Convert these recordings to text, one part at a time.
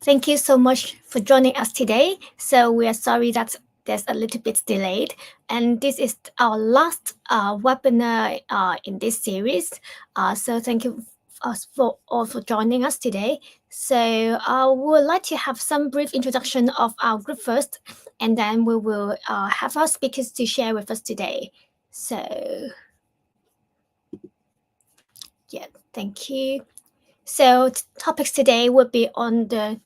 Thank you so much for joining us today. So we are sorry that there's a little bit delayed, and this is our last webinar in this series. So thank you for all for joining us today. So we would like to have some brief introduction of our group first, and then we will have our speakers to share with us today. So yeah, thank you. So topics today will be on the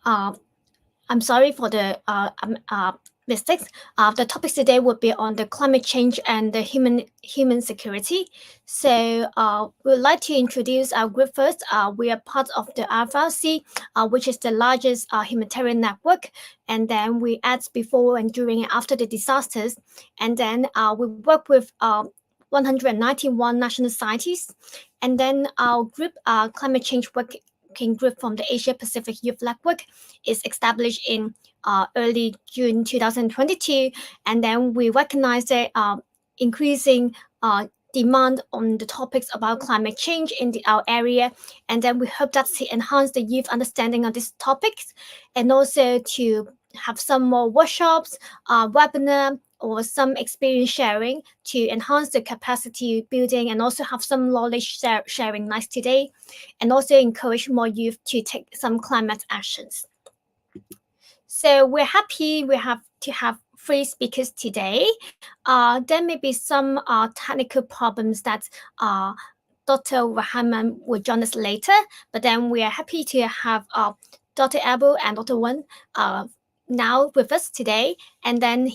uh, I'm sorry for the mistakes. The topics today would be on the climate change and the human security. So we'd like to introduce our group first. We are part of the RFRC, which is the largest humanitarian network. And then we act before and during and after the disasters. And then we work with 191 national societies. And then our group, Climate Change Working Group from the Asia Pacific Youth Network, is established in early June 2022, and then we recognize the increasing demand on the topics about climate change in our area, and then we hope that to enhance the youth understanding of these topics, and also to have some more workshops, webinar, or some experience sharing to enhance the capacity building and also have some knowledge sharing like today, and also encourage more youth to take some climate actions. So we're happy we have to have three speakers today. There may be some technical problems that Dr. Rahman will join us later, but then we are happy to have Dr. Abel and Dr. Wen now with us today. And then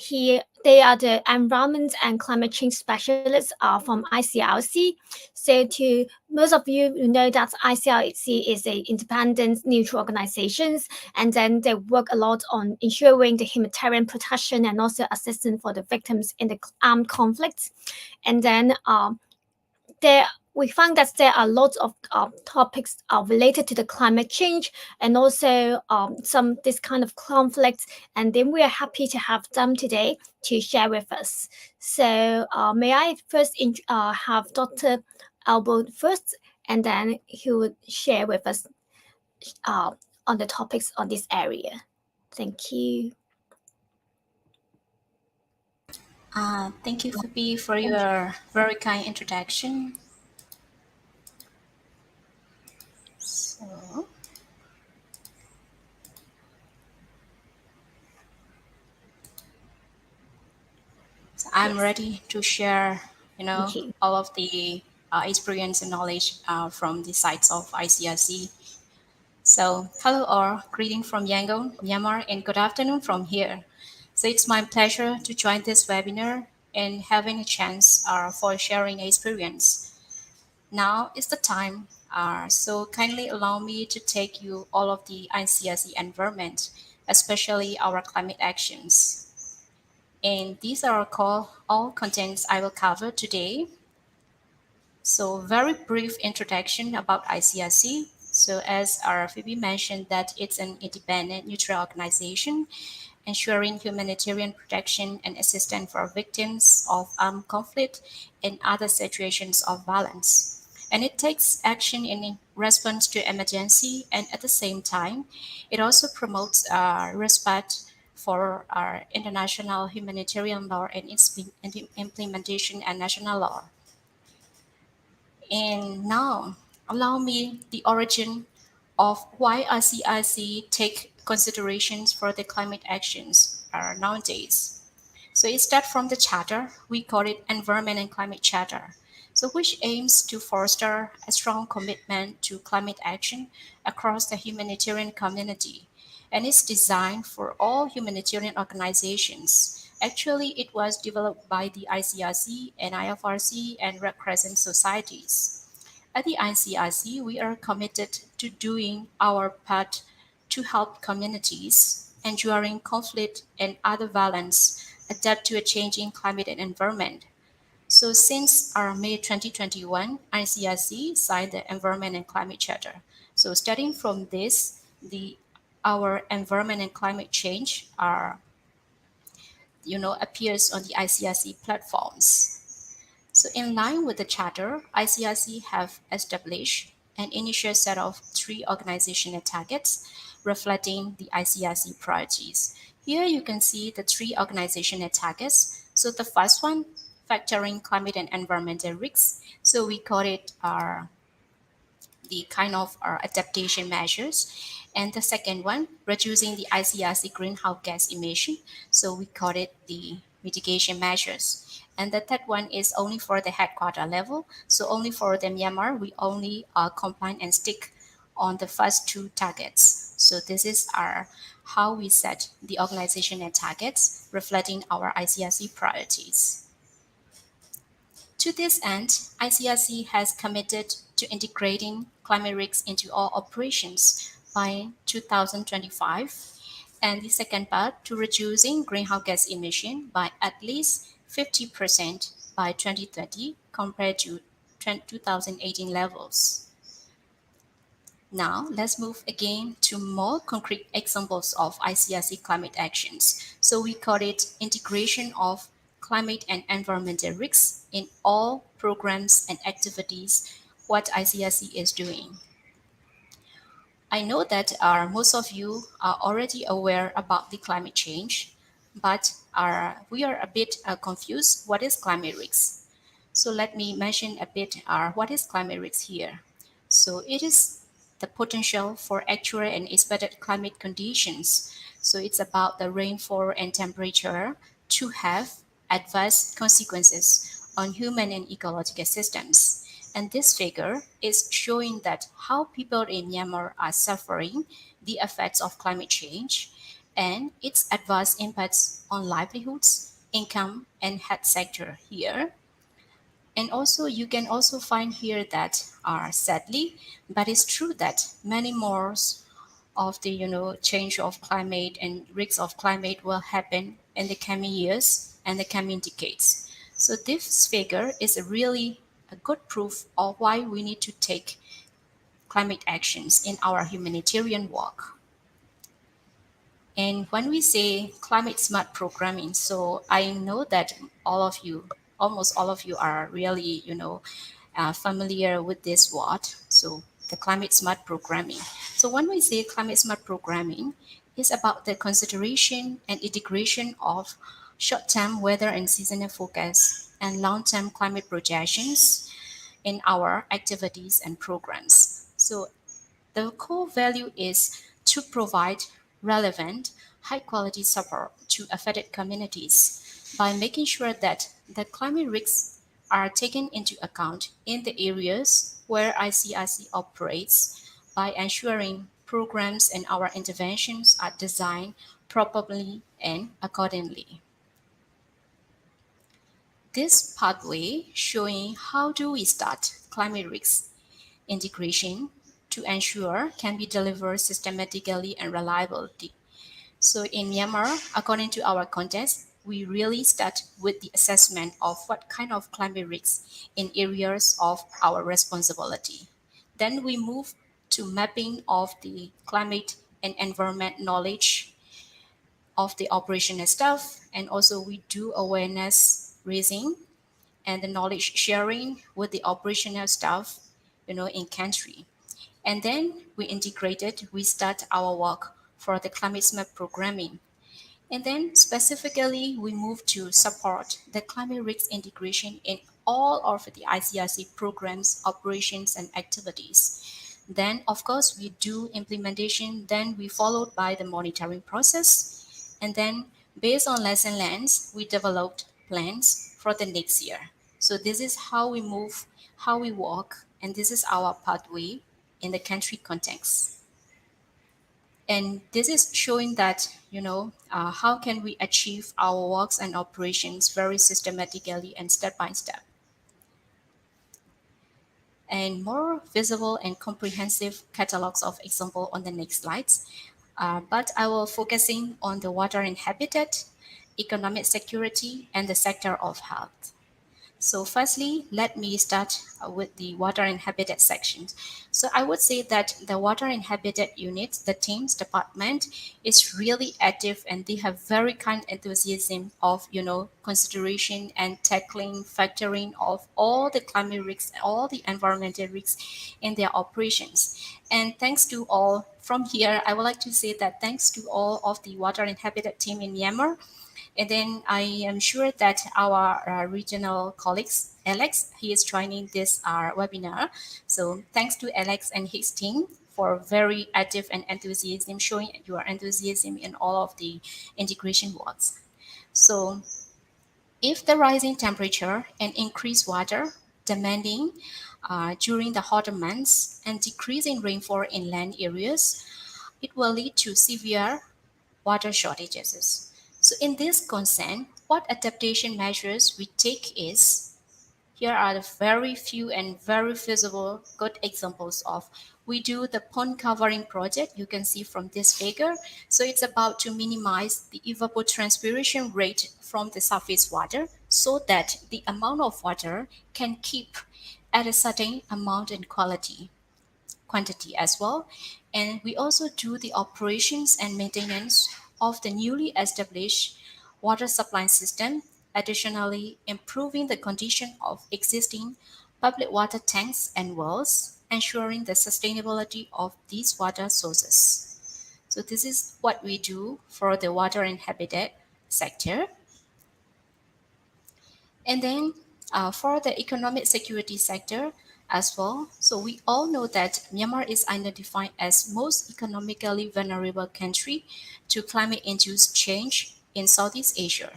they are the environment and climate change specialists from ICRC. So to most of you know that ICRC is a independent neutral organization, and then they work a lot on ensuring the humanitarian protection and also assistance for the victims in the armed conflicts. And then there we found that there are lots of topics related to the climate change and also some this kind of conflicts, and then we are happy to have them today to share with us. So may I first have Dr. Albo first, and then he would share with us uh, on the topics on this area. Thank you. Thank you, Phoebe, for your very kind introduction. So, I'm Yes, ready to share, thank you. all of the experience and knowledge from the sites of ICRC. So, hello all, greeting from Yangon, Myanmar, and good afternoon from here. So, it's my pleasure to join this webinar and having a chance for sharing experience. Now is the time. So kindly allow me to take you all of the ICRC environment, especially our climate actions. And these are all contents I will cover today. So very brief introduction about ICRC. So as our Phoebe mentioned that it's an independent neutral organization ensuring humanitarian protection and assistance for victims of armed conflict and other situations of violence. And it takes action in response to emergency, and at the same time, it also promotes respect for our international humanitarian law and its implementation and national law. And now, allow me the origin of why ICIC take considerations for the climate actions nowadays. So it starts from the charter. We call it Environment and Climate Charter. So which aims to foster a strong commitment to climate action across the humanitarian community. And it's designed for all humanitarian organizations. Actually, it was developed by the ICRC and IFRC and Red Crescent societies. At the ICRC, we are committed to doing our part to help communities enduring conflict and other violence adapt to a changing climate and environment. So since our May 2021, ICRC signed the Environment and Climate Charter. So starting from this, our environment and climate change are, appears on the ICRC platforms. So in line with the charter, ICRC have established an initial set of 3 organizational targets reflecting the ICRC priorities. Here you can see the 3 organizational targets. So the first one, factoring climate and environmental risks. So we call it the kind of adaptation measures. And the second one, reducing the ICRC greenhouse gas emission. So we call it the mitigation measures. And the third one is only for the headquarter level. So only for the Myanmar, we only comply and stick on the first 2 targets. So this is our how we set the organizational targets reflecting our ICRC priorities. To this end, ICRC has committed to integrating climate risks into all operations by 2025, and the second part to reducing greenhouse gas emission by at least 50% by 2030 compared to 2018 levels. Now, let's move again to more concrete examples of ICRC climate actions. So we call it integration of climate and environmental risks in all programs and activities, what ICRC is doing. I know that most of you are already aware about the climate change, but we are a bit confused. What is climate risk? So let me mention a bit what is climate risk here. So it is the potential for actual and expected climate conditions. So it's about the rainfall and temperature to have adverse consequences on human and ecological systems. And this figure is showing that how people in Myanmar are suffering the effects of climate change and its adverse impacts on livelihoods, income, and health sector here. And also, you can also find here that sadly, but it's true that many more of the change of climate and risks of climate will happen in the coming years and the coming decades. So this figure is a really a good proof of why we need to take climate actions in our humanitarian work. And when we say climate smart programming, so I know that all of you, almost all of you are really, familiar with this word. So the climate smart programming. So when we say climate smart programming, it's about the consideration and integration of short-term weather and seasonal forecasts and long-term climate projections in our activities and programs. So the core value is to provide relevant, high quality support to affected communities by making sure that the climate risks are taken into account in the areas where ICRC operates by ensuring programs and our interventions are designed properly and accordingly. This pathway showing how do we start climate risk integration to ensure can be delivered systematically and reliably. So in Myanmar, according to our context, we really start with the assessment of what kind of climate risks in areas of our responsibility. Then we move to mapping of the climate and environment knowledge of the operational staff, and also we do awareness raising and the knowledge sharing with the operational staff, in country. And then we start our work for the climate smart programming. And then specifically, we move to support the climate risk integration in all of the ICRC programs, operations, and activities. Then, of course, we do implementation, then we followed by the monitoring process. And then, based on lesson learned, we developed plans for the next year. So this is how we move, how we work, and this is our pathway in the country context. And this is showing that, how can we achieve our works and operations very systematically and step by step. And more visible and comprehensive catalogs of example on the next slides. But I will focusing on the water and habitat, economic security, and the sector of health. So firstly, let me start with the water and habitat section. So I would say that the water and habitat unit, the teams department, is really active, and they have very kind enthusiasm of consideration and tackling, factoring of all the climate risks, all the environmental risks in their operations. And thanks to all from here, I would like to say that thanks to all of the water and habitat team in Myanmar. And then I am sure that our regional colleagues, Alex, he is joining this webinar. So thanks to Alex and his team for very active and enthusiasm, showing your enthusiasm in all of the integration works. So if the rising temperature and increased water demanding during the hotter months and decreasing rainfall in land areas, it will lead to severe water shortages. So in this concern, what adaptation measures we take is, here are the very few and very feasible good examples of. We do the pond covering project, you can see from this figure. So it's about to minimize the evapotranspiration rate from the surface water so that the amount of water can keep at a certain amount and quantity as well. And we also do the operations and maintenance of the newly established water supply system, additionally improving the condition of existing public water tanks and wells, ensuring the sustainability of these water sources. So this is what we do for the water and habitat sector. And then for the economic security sector as well, so we all know that Myanmar is identified as most economically vulnerable country to climate-induced change in Southeast Asia.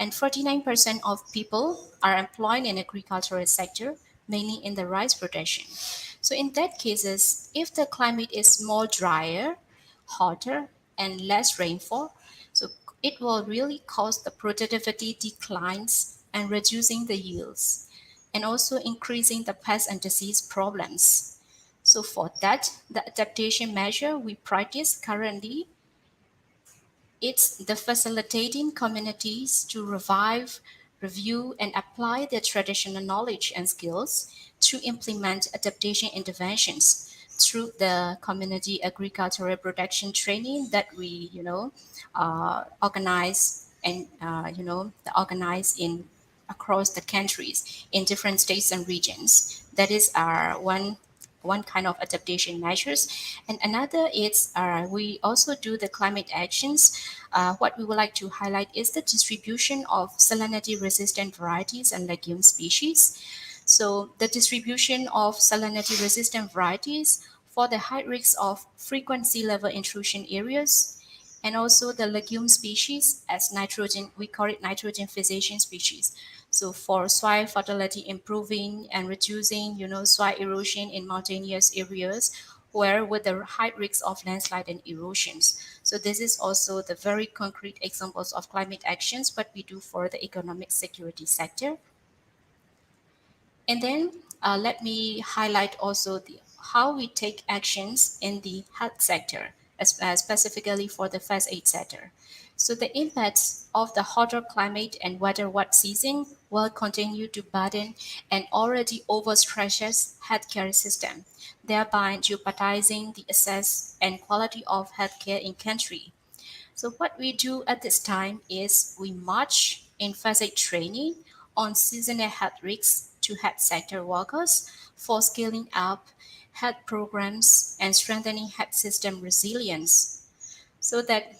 And 49% of people are employed in agricultural sector, mainly in the rice production. So in that cases, if the climate is more drier, hotter, and less rainfall, so it will really cause the productivity declines and reducing the yields, and also increasing the pest and disease problems. So for that, the adaptation measure we practice currently, it's the facilitating communities to revive, review, and apply their traditional knowledge and skills to implement adaptation interventions through the community agricultural production training that we, organize and, organize in across the countries in different states and regions. That is our one kind of adaptation measures. And another is we also do the climate actions. What we would like to highlight is the distribution of salinity resistant varieties and legume species. So the distribution of salinity resistant varieties for the high risk of frequent sea level intrusion areas, and also the legume species as nitrogen, we call it nitrogen fixation species. So for soil fertility improving and reducing, soil erosion in mountainous areas where with the high risk of landslide and erosions. So this is also the very concrete examples of climate actions what we do for the economic security sector. And then let me highlight also how we take actions in the health sector, specifically for the first aid sector. So the impacts of the hotter climate and weather wet season will continue to burden an already overstretched healthcare system, thereby jeopardizing the access and quality of healthcare in country. So what we do at this time is we march in first aid training on seasonal health risks to health sector workers for scaling up health programs and strengthening health system resilience, so that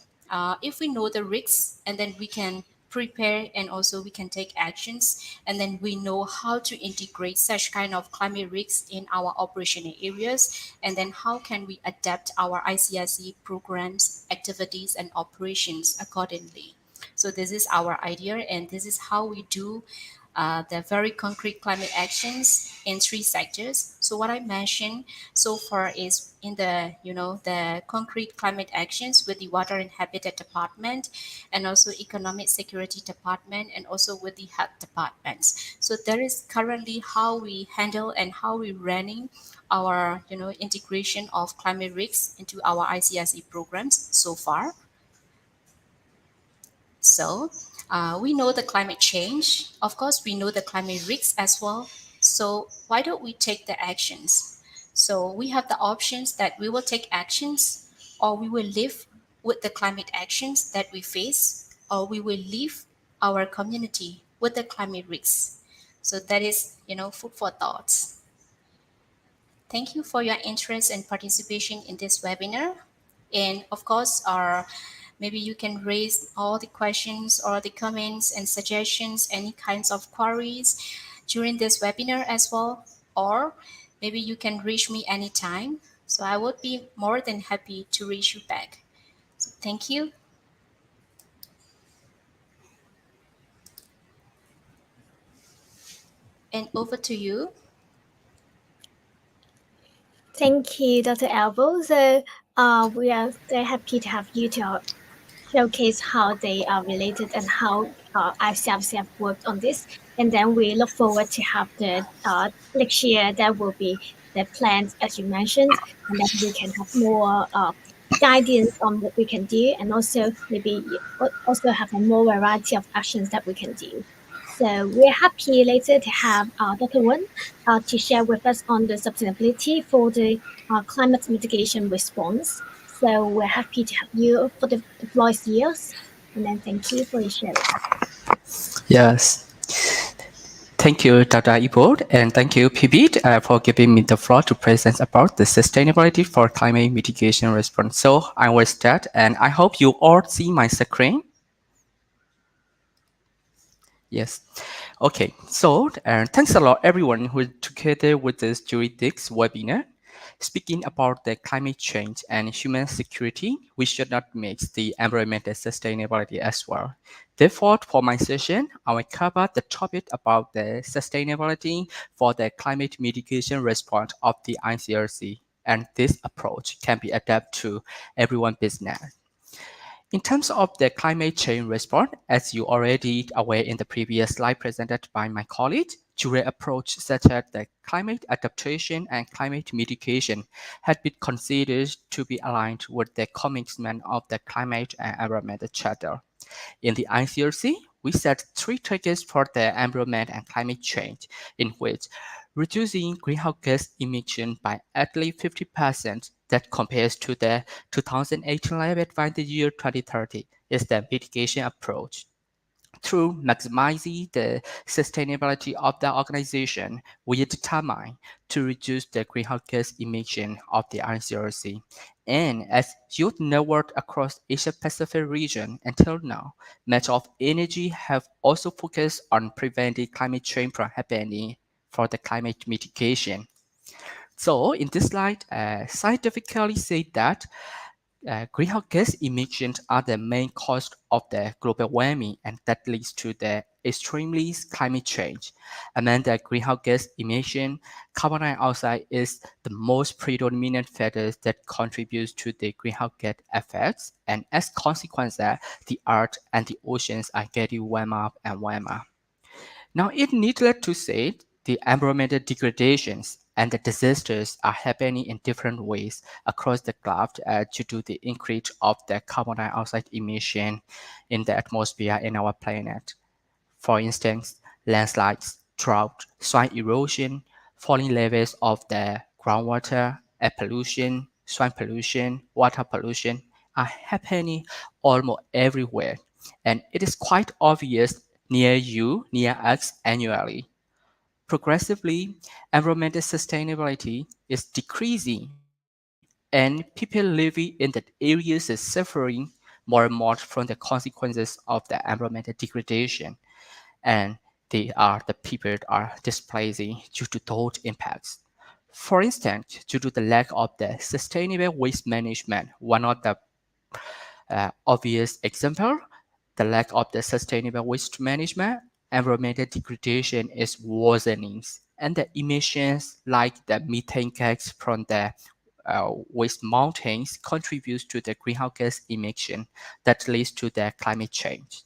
if we know the risks, and then we can prepare and also we can take actions, and then we know how to integrate such kind of climate risks in our operational areas, and then how can we adapt our ICRC programs, activities, and operations accordingly. So this is our idea, and this is how we do the very concrete climate actions in three sectors. So what I mentioned so far is in the the concrete climate actions with the water and habitat department, and also economic security department, and also with the health departments. So there is currently how we handle and how we running our integration of climate risks into our ICRC programs so far. So We know the climate change. Of course, we know the climate risks as well. So why don't we take the actions? So we have the options that we will take actions, or we will live with the climate actions that we face, or we will leave our community with the climate risks. So that is, food for thoughts. Thank you for your interest and participation in this webinar. And of course, maybe you can raise all the questions or the comments and suggestions, any kinds of queries during this webinar as well. Or maybe you can reach me anytime. So I would be more than happy to reach you back. So thank you. And over to you. Thank you, Dr. Elbow. So we are very happy to have you to showcase how they are related and how ICRC have worked on this. And then we look forward to have the next year that will be the plans as you mentioned, and then we can have more guidance on what we can do, and also maybe also have a more variety of actions that we can do. So we're happy later to have Dr. Wen to share with us on the sustainability for the climate mitigation response. So we're happy to have you for the floor is yours. And then thank you for your sharing. Yes. Thank you, Dr. Ibo, and thank you, Pibit, for giving me the floor to present about the sustainability for climate mitigation response. So I will start, and I hope you all see my screen. Yes. Okay. So thanks a lot, everyone who is together with us during this webinar. Speaking about the climate change and human security, we should not mix the environmental sustainability as well. Therefore, for my session, I will cover the topic about the sustainability for the climate mitigation response of the ICRC. And this approach can be adapted to everyone's business. In terms of the climate change response, as you already aware in the previous slide presented by my colleague, dual approach such as the climate adaptation and climate mitigation had been considered to be aligned with the commitment of the Climate and Environment Charter. In the ICRC, we set three targets for the environment and climate change, in which reducing greenhouse gas emission by at least 50% that compares to the 2018 level by the year 2030 is the mitigation approach. Through maximizing the sustainability of the organization, we determine to reduce the greenhouse gas emission of the ICRC. And as youth network across Asia Pacific region until now, much of energy have also focused on preventing climate change from happening for the climate mitigation. So in this slide, scientifically say that greenhouse gas emissions are the main cause of the global warming, and that leads to the extremely climate change. Among the greenhouse gas emission, carbon dioxide is the most predominant factor that contributes to the greenhouse gas effects, and as consequence, the earth and the oceans are getting warmer and warmer. Now, it needless to say, the environmental degradations and the disasters are happening in different ways across the globe due to the increase of the carbon dioxide emission in the atmosphere in our planet. For instance, landslides, drought, soil erosion, falling levels of the groundwater, air pollution, soil pollution, water pollution are happening almost everywhere. And it is quite obvious near you, near us annually. Progressively, environmental sustainability is decreasing, and people living in that areas is suffering more and more from the consequences of the environmental degradation, and the people are displacing due to those impacts. For instance, due to the lack of the sustainable waste management, one of the obvious example, the lack of the sustainable waste management, environmental degradation is worsening, and the emissions like the methane gas from the waste mountains contributes to the greenhouse gas emission that leads to the climate change.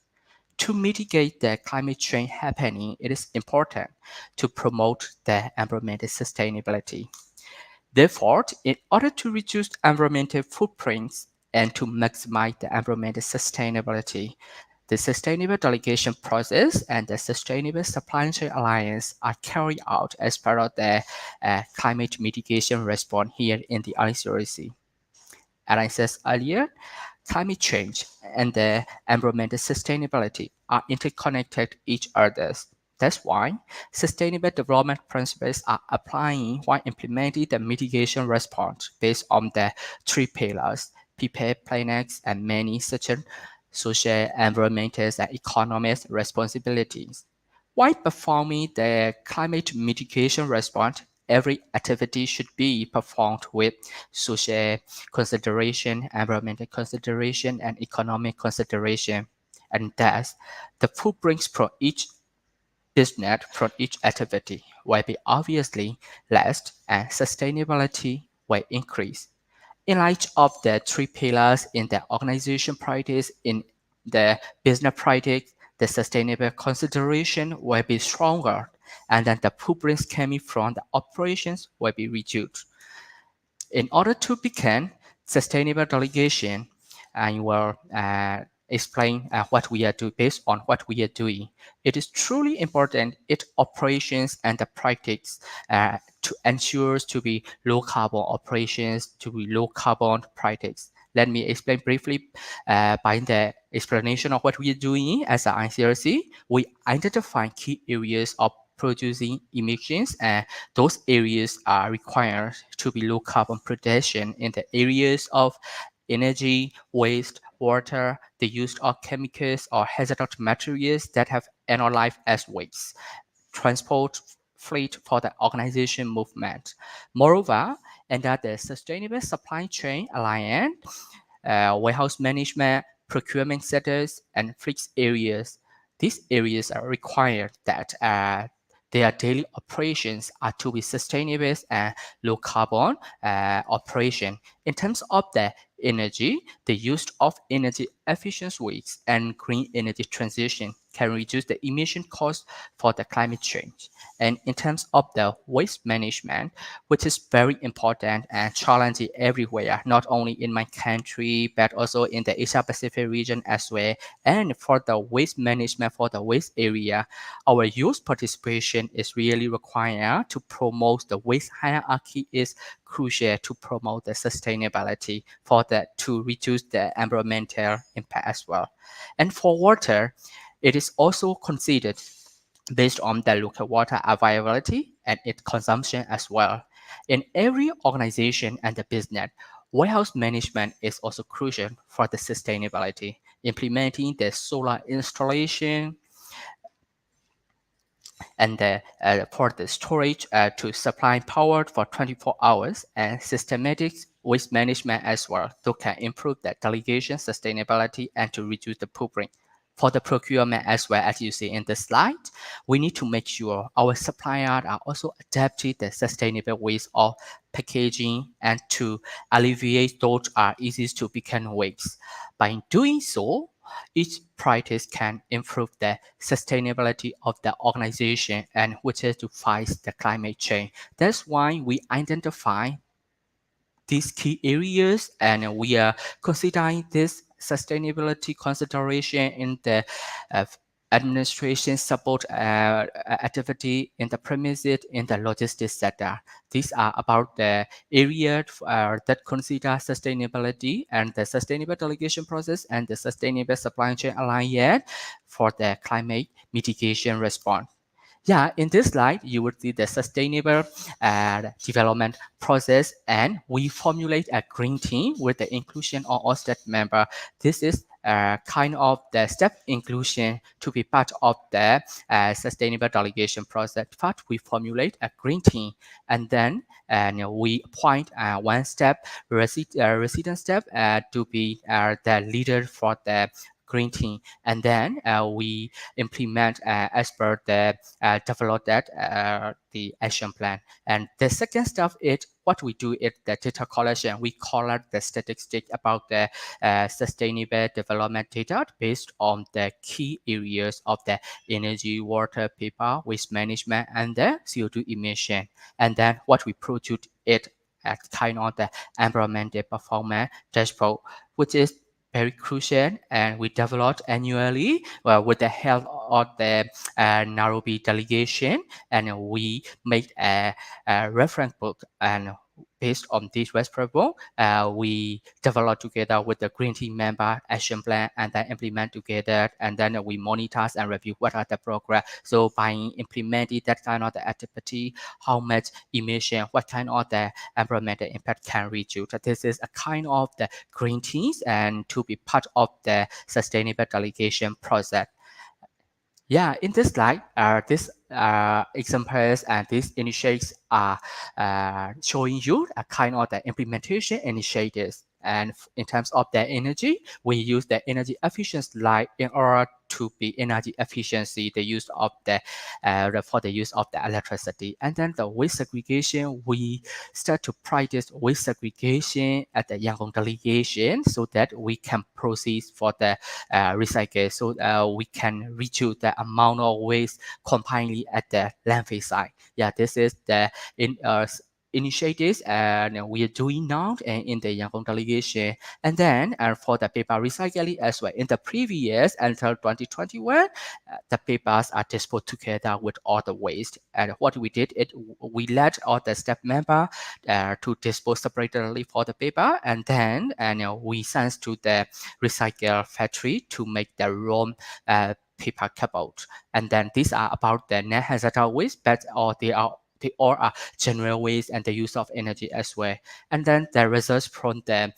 To mitigate the climate change happening, it is important to promote the environmental sustainability. Therefore, in order to reduce environmental footprints and to maximize the environmental sustainability, The Sustainable Delegation Process and the Sustainable Supply Chain Alliance are carried out as part of the climate mitigation response here in the ICRC. As I said earlier, climate change and the environmental sustainability are interconnected each other. That's why sustainable development principles are applying while implementing the mitigation response based on the three pillars: people, planet, and many such as social, environmental, and economic responsibilities. While performing the climate mitigation response, every activity should be performed with social consideration, environmental consideration, and economic consideration. And thus, the footprints from each business from each activity will be obviously less and sustainability will increase. In light of the three pillars in the organization practice, in the business practice, the sustainable consideration will be stronger, and then the footprints coming from the operations will be reduced. In order to begin sustainable delegation, I will explain what we are doing based on what we are doing. It is truly important in operations and the practice to ensure to be low carbon operations, to be low carbon practice. Let me explain briefly by the explanation of what we are doing as an ICRC. We identify key areas of producing emissions, and those areas are required to be low carbon production in the areas of energy, waste, water, the use of chemicals or hazardous materials that have annual life as waste, transport fleet for the organization movement. Moreover, under the Sustainable Supply Chain Alliance, warehouse management, procurement centers, and fleet areas. These areas are required that their daily operations are to be sustainable and low carbon operation. In terms of the energy, the use of energy efficient ways and green energy transition can reduce the emission costs for the climate change. And in terms of the waste management, which is very important and challenging everywhere, not only in my country, but also in the Asia Pacific region as well. And for the waste management for the waste area, our youth participation is really required to promote the waste hierarchy is crucial to promote the sustainability for that to reduce the environmental impact as well. And for water, it is also considered based on the local water availability and its consumption as well. In every organization and the business, warehouse management is also crucial for the sustainability. Implementing the solar installation and for the storage to supply power for 24 hours and systematic waste management as well to can improve the delegation sustainability and to reduce the footprint. For the procurement as well, as you see in the slide, we need to make sure our suppliers are also adapted the sustainable ways of packaging and to alleviate those are easy to become waste. By doing so, each practice can improve the sustainability of the organization and which is to fight the climate change. That's why we identify these key areas and we are considering this sustainability consideration in the uh, administration support activity in the premises in the logistics sector. These are about the area that consider sustainability and the sustainable delegation process and the sustainable supply chain alliance for the climate mitigation response. Yeah, in this slide, you would see the sustainable development process, and we formulate a green team with the inclusion of all staff members. This is kind of the step inclusion to be part of the sustainable delegation process. First, we formulate a green team, and then we appoint one step resident step to be the leader for the green team, and then we implement as per the develop that the action plan. And the second step is what we do is the data collection. We collect the statistics about the sustainable development data based on the key areas of the energy, water, paper, waste management, and the CO2 emission. And then what we produce it as kind of the environmental performance dashboard, which is very crucial, and we developed annually with the help of the Nairobi delegation, and we made a reference book, and based on this reference book, we developed together with the green team member action plan, and then implement together, and then we monitor and review what are the progress. So by implementing that kind of the activity, how much emission, what kind of the environmental impact can reduce. This is a kind of the green teams and to be part of the sustainable delegation process. Yeah, in this slide, this examples and these initiatives are showing you a kind of the implementation initiatives. And in terms of the energy, we use the energy efficiency light in order to be energy efficiency, the use of the for the use of the electricity. And then the waste segregation, we start to practice waste segregation at the Yangon delegation so that we can proceed for the recycle, so we can reduce the amount of waste completely at the landfill site. Yeah, this is the initiatives and we are doing now in the Yangon delegation. And then for the paper recycling as well, in the previous years until 2021, the papers are disposed together with all the waste. And what we did, we let all the staff member to dispose separately for the paper, and then we send to the recycle factory to make the raw paper cardboard. And then these are about the non-hazardous waste, but they all are general waste and the use of energy as well. And then the results from the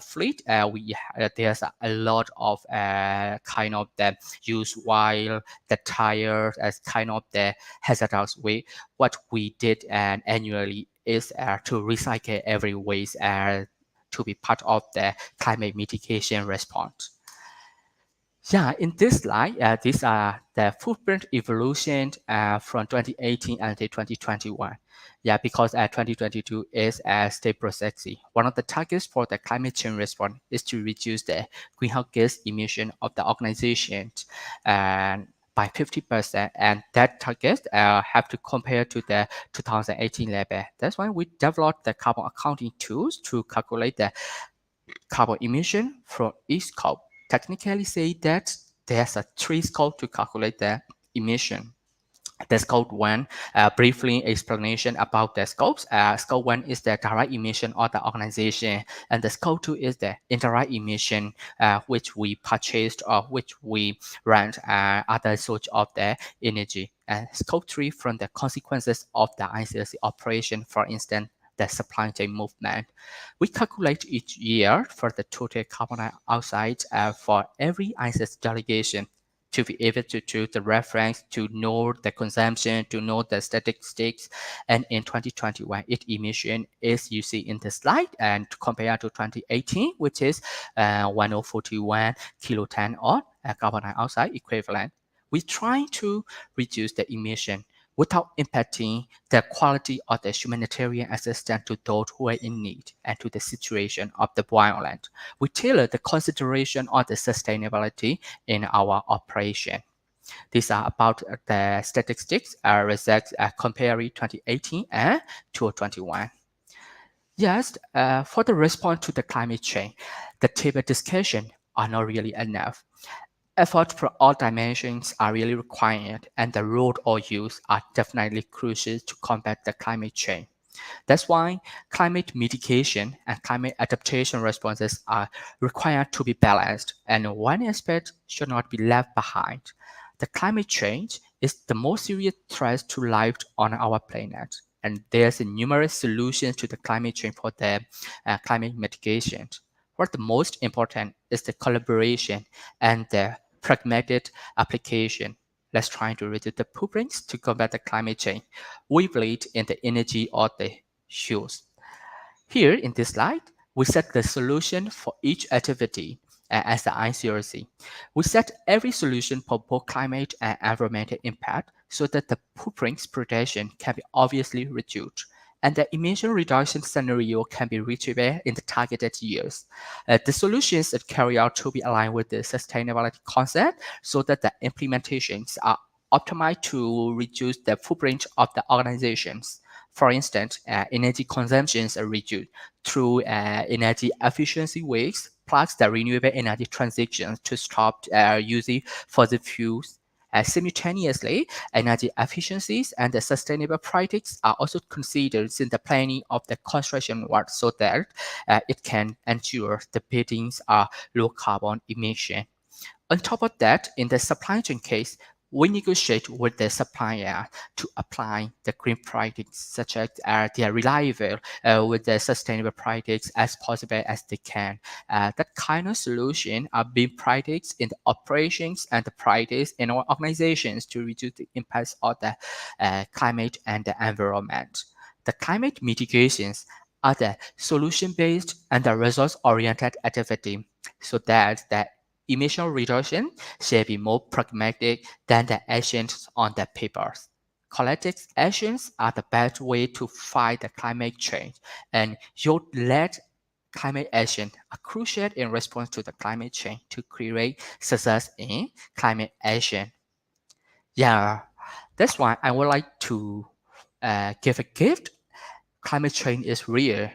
fleet, there's a lot of kind of the use while the tire as kind of the hazardous waste. What we did annually is to recycle every waste to be part of the climate mitigation response. Yeah, in this slide, these are the footprint evolution from 2018 until 2021. Yeah, because 2022 is a state process. One of the targets for the climate change response is to reduce the greenhouse gas emission of the organization and by 50%, and that target have to compare to the 2018 level. That's why we developed the carbon accounting tools to calculate the carbon emission from each scope. Technically say that there's a three scope to calculate the emission. The scope one, briefly explanation about the scopes. Scope one is the direct emission of the organization, and the scope two is the indirect emission, which we purchased or which we rent other source of the energy. And scope three from the consequences of the ICRC operation, for instance, the supply chain movement. We calculate each year for the total carbon dioxide for every ICRC delegation to be able to choose the reference, to know the consumption, to know the statistics. And in 2021, its emission is you see in the slide, and compared to 2018, which is 1041 kiloton of carbon dioxide equivalent. We try to reduce the emission without impacting the quality of the humanitarian assistance to those who are in need and to the situation of the violent. We tailor the consideration of the sustainability in our operation. These are about the statistics results comparing 2018 and 2021. Yes, for the response to the climate change, the table discussion are not really enough. Efforts from all dimensions are really required, and the road or use are definitely crucial to combat the climate change. That's why climate mitigation and climate adaptation responses are required to be balanced, and one aspect should not be left behind. The climate change is the most serious threat to life on our planet, and there's numerous solutions to the climate change for the climate mitigation. What the most important is the collaboration and the pragmatic application. Let's try to reduce the footprints to combat the climate change. We believe in the energy of the use. Here in this slide, we set the solution for each activity as the ICRC. We set every solution for both climate and environmental impact so that the footprint's protection can be obviously reduced, and the emission reduction scenario can be reachable in the targeted years. The solutions that carry out to be aligned with the sustainability concept so that the implementations are optimized to reduce the footprint of the organizations. For instance, energy consumptions are reduced through energy efficiency ways plugs the renewable energy transition to stop using fossil fuels. Simultaneously, energy efficiencies and the sustainable practices are also considered in the planning of the construction work so that it can ensure the buildings are low carbon emission. On top of that, in the supply chain case, we negotiate with the supplier to apply the green practices such as they are reliable with the sustainable practices as possible as they can. That kind of solution are being practiced in the operations and the practice in our organizations to reduce the impacts of the climate and the environment. The climate mitigations are the solution-based and the results-oriented activity so that the emission reduction should be more pragmatic than the actions on the papers. Collective actions are the best way to fight the climate change, and youth-led climate action are crucial in response to the climate change to create success in climate action. Yeah, that's why I would like to give a gift. Climate change is real.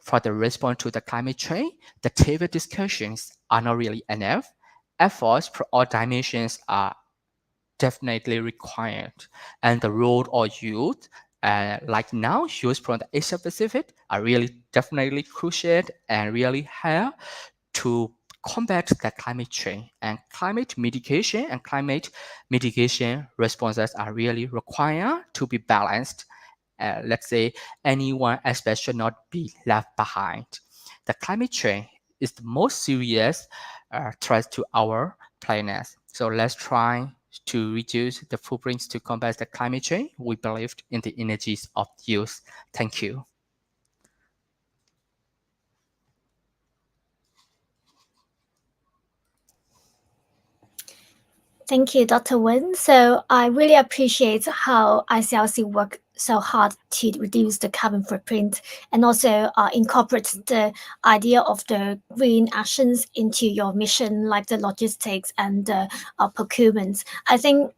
For the response to the climate change, the table discussions are not really enough. Efforts for all dimensions are definitely required. And the role of youth, like now, youth from the Asia Pacific are really definitely crucial and really help to combat the climate change. And climate mitigation responses are really required to be balanced. Let's say any one aspect should not be left behind. The climate change is the most serious threat to our planet. So let's try to reduce the footprints to combat the climate change. We believe in the energies of youth. Thank you. Thank you, Dr. Wen. So I really appreciate how ICRC work so hard to reduce the carbon footprint and also incorporate the idea of the green actions into your mission, like the logistics and the procurement. I think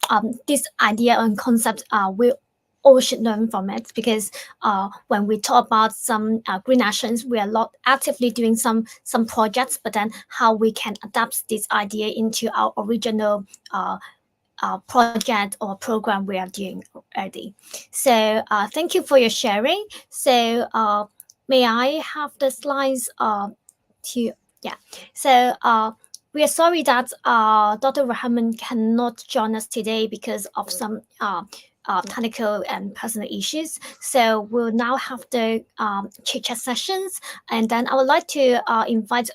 this idea and concept will all should learn from it because when we talk about some green actions, we are lot actively doing some projects, but then how we can adapt this idea into our original project or program we are doing already. So thank you for your sharing. So may I have the slides to yeah. So we are sorry that Dr. Rahman cannot join us today because of some technical and personal issues. So we'll now have the chit chat sessions, and then I would like to invite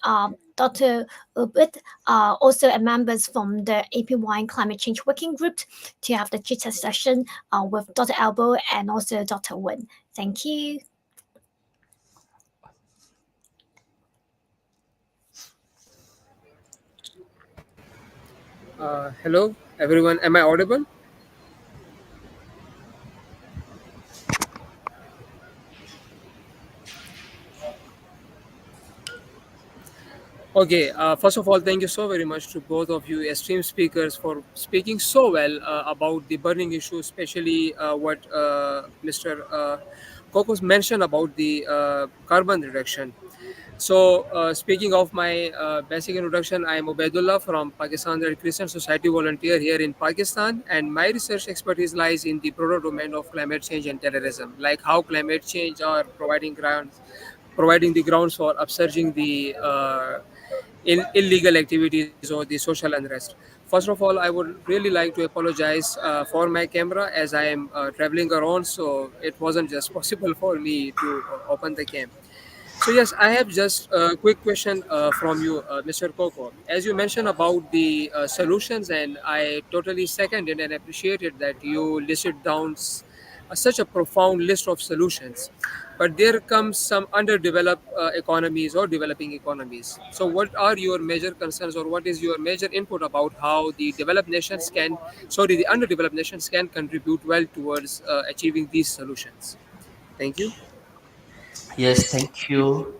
Dr. Ubud, also a members from the APY Climate Change Working Group, to have the chit chat session with Dr. Elbow and also Dr. Wen. Thank you. Hello, everyone. Am I audible? Okay. First of all, thank you so very much to both of you esteemed speakers for speaking so well about the burning issue, especially what Mr. Kokos mentioned about the carbon reduction. So, speaking of my basic introduction, I am Ubaidullah from Pakistan Red Crescent Society volunteer here in Pakistan, and my research expertise lies in the broader domain of climate change and terrorism, like how climate change are providing the grounds for upsurging the illegal activities or the social unrest. First of all, I would really like to apologize for my camera as I am traveling around, so it wasn't just possible for me to open the cam. So yes, I have just a quick question from you, Mr. Coco. As you mentioned about the solutions, and I totally seconded and appreciated that you listed down such a profound list of solutions. But there comes some underdeveloped economies or developing economies. So what are your major concerns, or what is your major input about how the the underdeveloped nations can contribute well towards achieving these solutions? Thank you. Yes, thank you.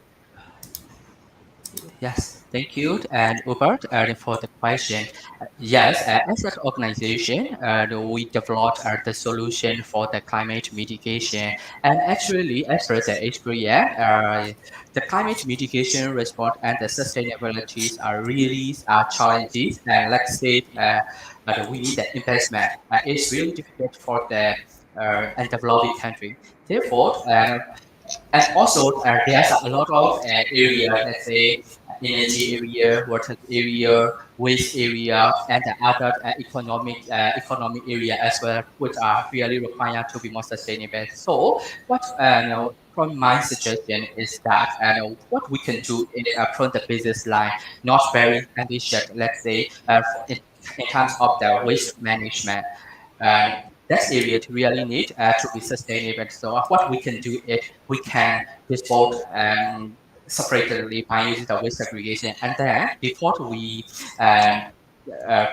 Yes. Thank you, and Hubert, for the question. Yes, as an organization, we developed the solution for the climate mitigation. And actually, as per the HPN, the climate mitigation response and the sustainabilities are really challenges. And let's say we need the investment. It's really difficult for the and developing country. Therefore, and also, there's a lot of area, let's say energy area, water area, waste area, and the other economic area as well, which are really required to be more sustainable. So, what from my suggestion is that what we can do is from the business line, not very ambitious, let's say, in terms of the waste management. And that area to really need to be sustainable. So what we can do is we can dispose separately by using the waste segregation, and then before we um,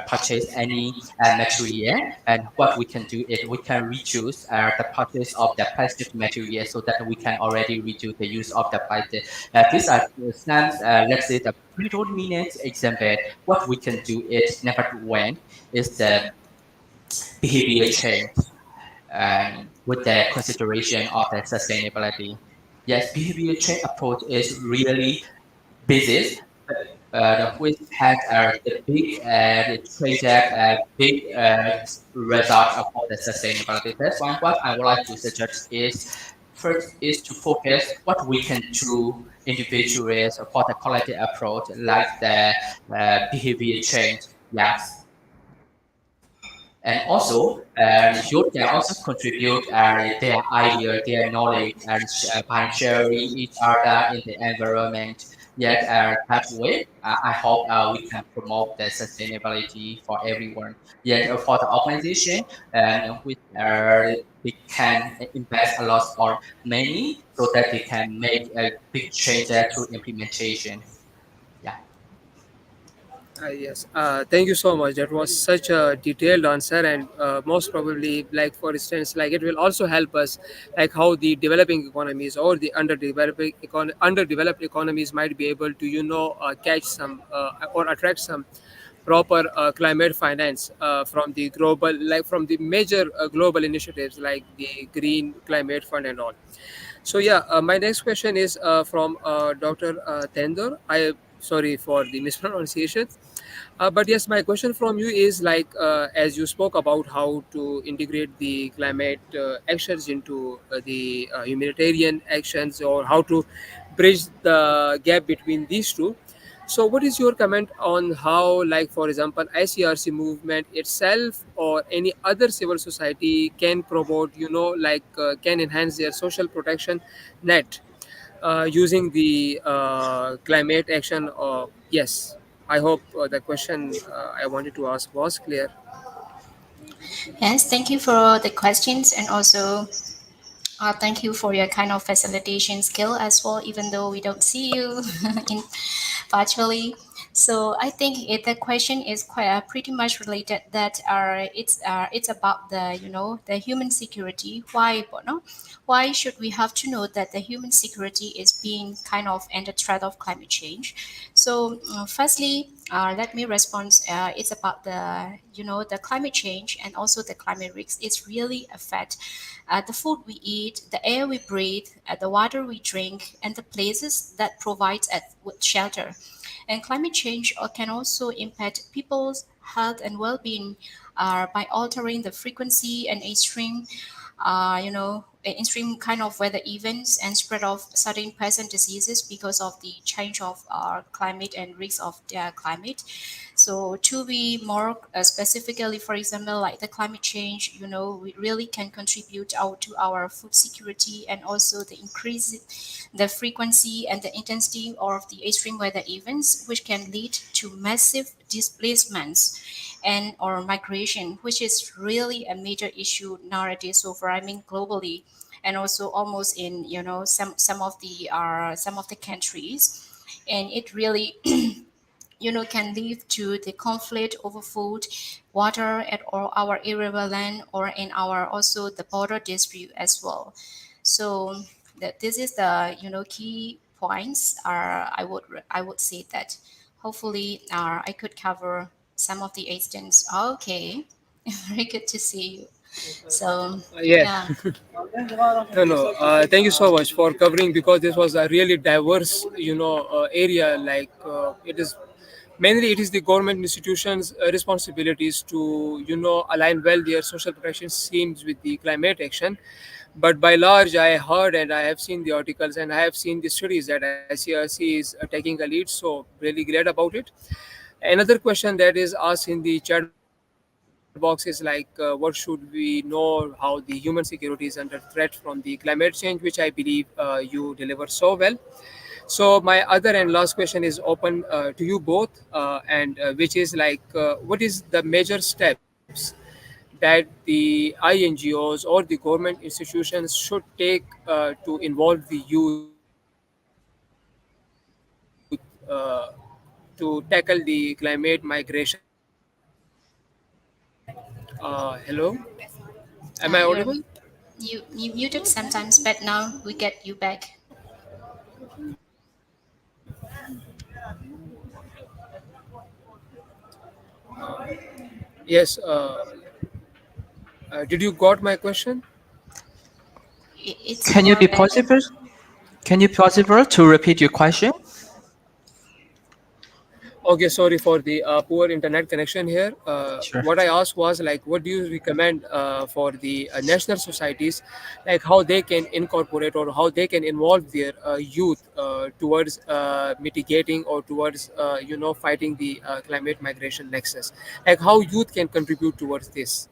purchase any material, and what we can do is we can reduce the purchase of the plastic material so that we can already reduce the use of the plastic. These are some, let's say, the predominant example. What we can do is number one is the behavior change and with the consideration of the sustainability. Yes, behavior change approach is really business, which has the big project, big result of the sustainability. That's one. What I would like to suggest is first is to focus what we can do individuals for the collective approach, like the behavior change. Yes. And also, youth can also contribute their idea, their knowledge, and by sharing each other in the environment. Yet, that way, I hope we can promote the sustainability for everyone. Yet, for the organization, which they can invest a lot or many so that they can make a big change through implementation. Yeah. Yes, thank you so much. That was such a detailed answer, and most probably, like for instance, like it will also help us, like how the developing economies or the underdeveloped economies might be able to, catch some or attract some proper climate finance from the global, like from the major global initiatives like the Green Climate Fund and all. So yeah, my next question is from Dr. Tendor. I sorry for the mispronunciation. But yes, my question from you is like, as you spoke about how to integrate the climate actions into the humanitarian actions, or how to bridge the gap between these two. So, what is your comment on how, like, for example, ICRC movement itself or any other civil society can promote, can enhance their social protection net using the climate action? Yes, I hope the question I wanted to ask was clear. Yes, thank you for the questions, and also thank you for your kind of facilitation skill as well, even though we don't see you in virtually. So I think the question is quite pretty much related that it's about the the human security. Why, no? Why should we have to know that the human security is being kind of under threat of climate change? So firstly, let me respond. It's about the the climate change and also the climate risks. It's really affect the food we eat, the air we breathe, the water we drink, and the places that provide us with shelter. And climate change can also impact people's health and well-being by altering the frequency and extreme, extreme kind of weather events and spread of certain present diseases because of the change of our climate and risk of their climate. So to be more specifically, for example, like the climate change, we really can contribute to our food security and also the increase the frequency and the intensity of the extreme weather events, which can lead to massive displacements and or migration, which is really a major issue nowadays over, I mean, globally, and also almost in some of the countries, and it really can lead to the conflict over food, water at all our arable land or in our also the border dispute as well. So that this is the key points are I would say that. hopefully I could cover some of the instances. Okay, very good to see you. So Yeah. yeah. No, no. Thank you so much for covering, because this was a really diverse, area. Like it is mainly it is the government institutions' responsibilities to align well their social protection schemes with the climate action. But by large, I heard and I have seen the articles and I have seen the studies that ICRC is taking a lead. So really great about it. Another question that is asked in the chat box is like, what should we know how the human security is under threat from the climate change, which I believe you deliver so well. So my other and last question is open to you both, and which is like, what is the major steps that the INGOs or the government institutions should take to involve the youth to tackle the climate migration? Hello, am I audible? You're you muted sometimes, but now we get you back. Yes. Did you got my question? It's Can you more be better. possible? Can you possible to repeat your question? Okay, sorry for the poor internet connection here. Sure. What I asked was like, what do you recommend for the national societies, like how they can incorporate or how they can involve their youth towards mitigating or towards fighting the climate migration nexus, like how youth can contribute towards this.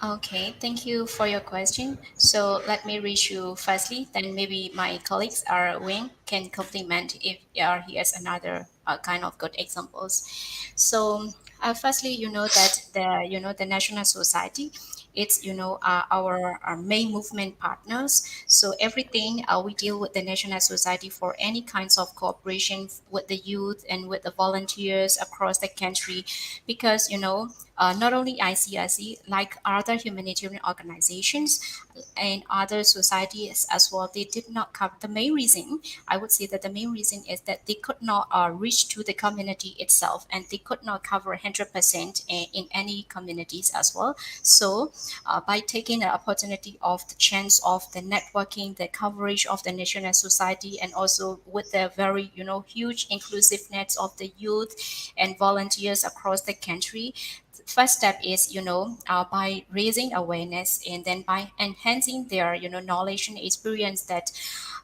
Okay, thank you for your question. So let me reach you firstly, then maybe my colleagues are Wing can complement if he has another kind of good examples. So firstly, you know that the National Society, it's our main movement partners. So everything we deal with the National Society for any kinds of cooperation with the youth and with the volunteers across the country, because not only ICRC, like other humanitarian organizations and other societies as well, they did not cover. The main reason, I would say that the main reason is that they could not reach to the community itself, and they could not cover 100% in any communities as well. So by taking the opportunity of the chance of the networking, the coverage of the national society, and also with the very huge inclusiveness of the youth and volunteers across the country, first step is by raising awareness, and then by enhancing their knowledge and experience that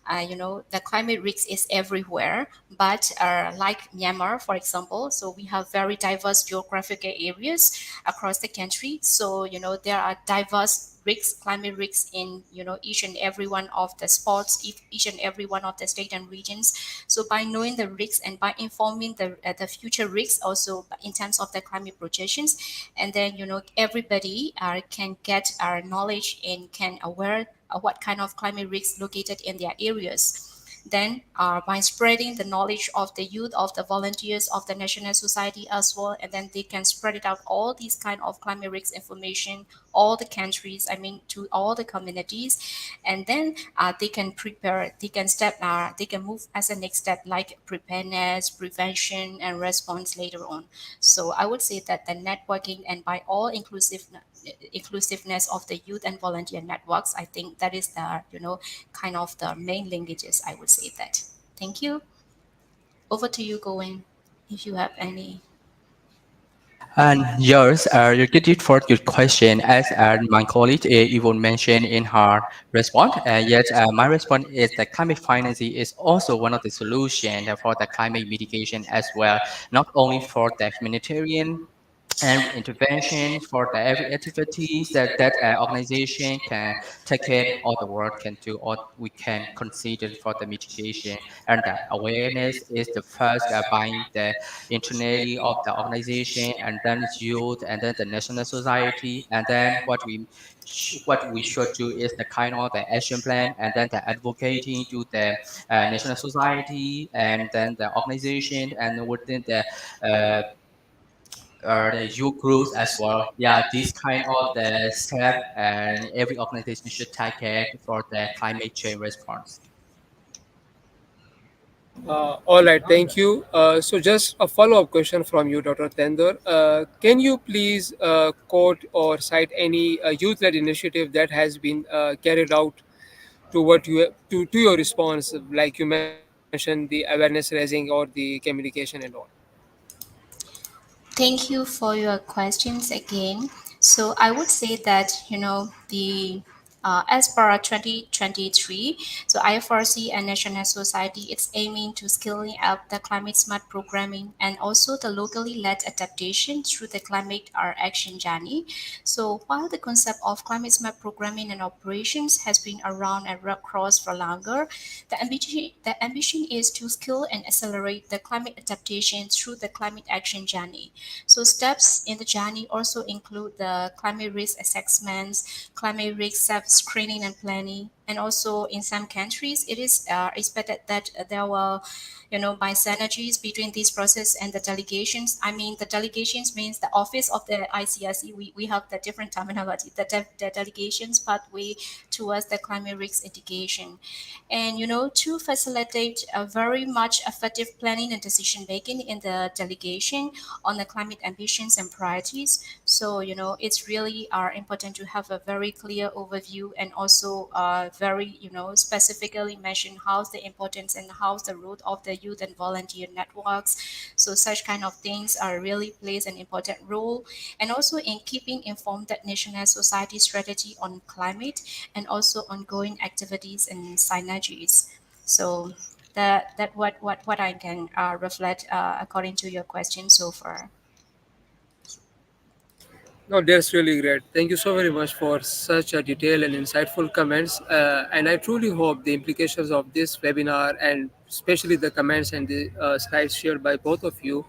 the climate risk is everywhere, but like Myanmar, for example, so we have very diverse geographical areas across the country. So there are diverse risks, climate risks in each and every one of the spots, each and every one of the state and regions. So by knowing the risks and by informing the future risks also in terms of the climate projections, and then everybody can get our knowledge and can aware what kind of climate risks located in their areas. Then, by spreading the knowledge of the youth, of the volunteers, of the national society as well, and then they can spread it out all these kind of climate risk information, all the countries, I mean, to all the communities, and then they can prepare, they can move as a next step like preparedness, prevention, and response later on. So I would say that the networking and by all inclusiveness of the youth and volunteer networks, I think that is the kind of the main linkages. I would say that. Thank you. Over to you, Going. If you have any. And yours, you did it for your question, as my colleague Yvonne mentioned in her response. Yet, my response is that climate financing is also one of the solutions for the climate mitigation as well, not only for the humanitarian and intervention for the every activities that organization can take it or the world can do or we can consider for the mitigation, and the awareness is the first buying the internally of the organization, and then it's youth, and then the national society, and then what we should do is the kind of the action plan, and then the advocating to the national society, and then the organization, and within uh, the youth groups as well. Yeah, this kind of the step, and every organization should take it for the climate change response. All right, thank you. So, just a follow up question from you, Dr. Tendor. Can you please quote or cite any youth led initiative that has been carried out to what you to your response, like you mentioned, the awareness raising or the communication and all? Thank you for your questions again. So I would say that, the as per 2023, so IFRC and National Society, it's aiming to scaling up the climate smart programming and also the locally led adaptation through the climate action journey. So while the concept of climate smart programming and operations has been around and across for longer, the ambition is to scale and accelerate the climate adaptation through the climate action journey. So steps in the journey also include the climate risk assessments, climate risk self-screening and planning, and also in some countries, it is expected that there will, by synergies between this process and the delegations. I mean, the delegations means the office of the ICRC. We have the different terminology. The delegations pathway towards the climate risk mitigation, and to facilitate a very much effective planning and decision making in the delegation on the climate ambitions and priorities. So, it's really important to have a very clear overview and also very, specifically mention how's the importance and how's the role of the youth and volunteer networks. So such kind of things are really plays an important role. And also in keeping informed that national society strategy on climate and also ongoing activities and synergies. So that what I can reflect according to your question so far. No, that's really great. Thank you so very much for such a detailed and insightful comments. And I truly hope the implications of this webinar and especially the comments and the slides shared by both of you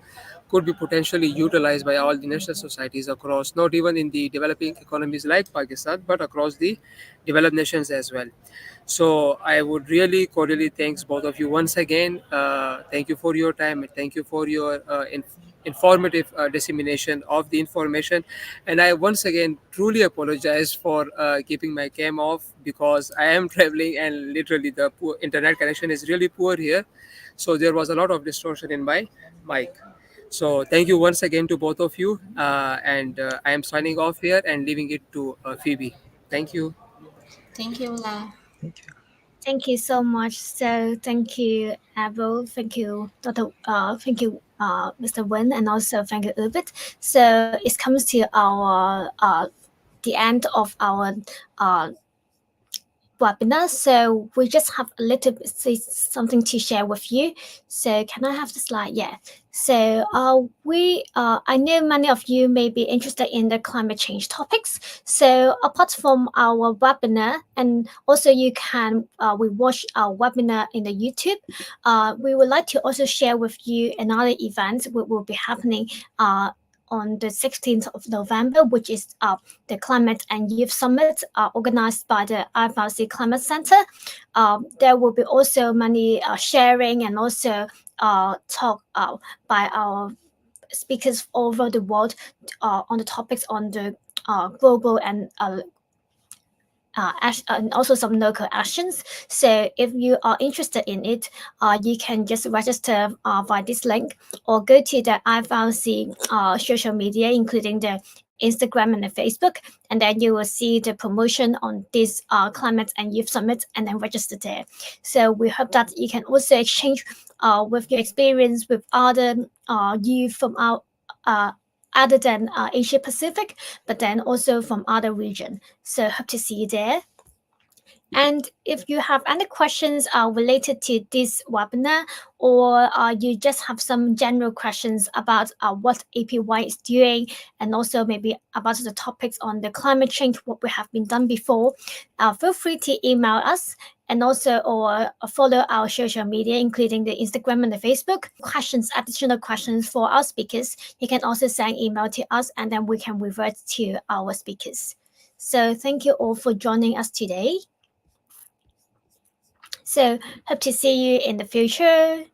could be potentially utilized by all the national societies across, not even in the developing economies like Pakistan, but across the developed nations as well. So I would really cordially thanks both of you once again. Thank you for your time and thank you for your informative dissemination of the information. And I once again truly apologize for keeping my cam off because I am traveling and literally the poor internet connection is really poor here. So there was a lot of distortion in my mic. So thank you once again to both of you. And I am signing off here and leaving it to Phoebe. Thank you. Thank you, La. Thank you. Thank you so much. So thank you, Abel. Thank you, Dr. Thank you, Mr. Wen, and also thank you, Ubit. So it comes to our the end of our uh, webinar. So we just have a little bit something to share with you. So can I have the slide? Yeah. So I know many of you may be interested in the climate change topics. So apart from our webinar, and also you can we watch our webinar in the YouTube. We would like to also share with you another event which will be happening on the 16th of November, which is the Climate and Youth Summit organized by the IFRC Climate Center. There will be also many sharing and also talk by our speakers all over the world on the topics on the global and and also some local actions. So if you are interested in it, you can just register via this link or go to the IFRC social media, including the Instagram and the Facebook, and then you will see the promotion on this climate and youth summit, and then register there. So we hope that you can also exchange with your experience with other youth from our other than Asia Pacific, but then also from other region. So hope to see you there. And if you have any questions related to this webinar, or you just have some general questions about what APY is doing, and also maybe about the topics on the climate change, what we have been done before, feel free to email us and also or follow our social media, including the Instagram and the Facebook. Questions, additional questions for our speakers, you can also send email to us, and then we can revert to our speakers. So thank you all for joining us today. So hope to see you in the future.